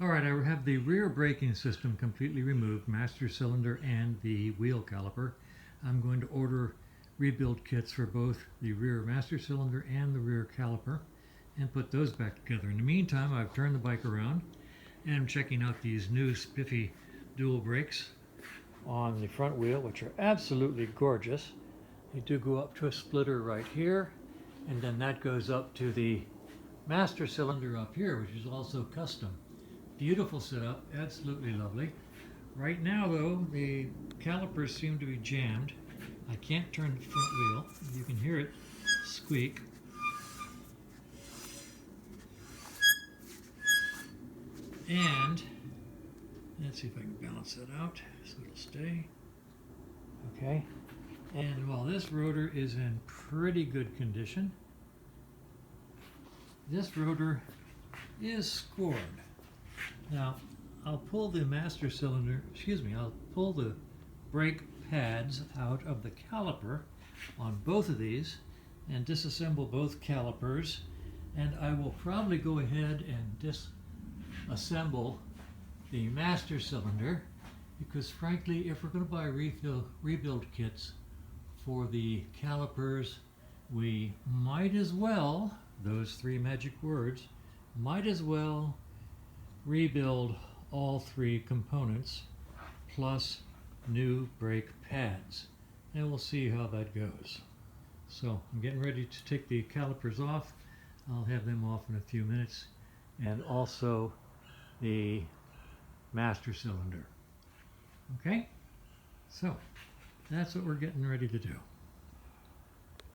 Alright, I have the rear braking system completely removed, master cylinder and the wheel caliper. I'm going to order rebuild kits for both the rear master cylinder and the rear caliper and put those back together. In the meantime, I've turned the bike around and I'm checking out these new spiffy dual brakes on the front wheel, which are absolutely gorgeous. They do go up to a splitter right here, and then that goes up to the master cylinder up here, which is also custom. Beautiful setup, absolutely lovely. Right now though, the calipers seem to be jammed. I can't turn the front wheel. You can hear it squeak. And let's see if I can balance that out so it'll stay. Okay. And while this rotor is in pretty good condition, this rotor is scored. Now, I'll pull the master cylinder, I'll pull the brake pads out of the caliper on both of these and disassemble both calipers, and I will probably go ahead and disassemble the master cylinder, because frankly, if we're going to buy rebuild kits for the calipers, we might as well, those three magic words, might as well rebuild all three components plus new brake pads, and we'll see how that goes. So I'm getting ready to take the calipers off. I'll have them off in a few minutes, and also the master cylinder. Okay, so that's what we're getting ready to do.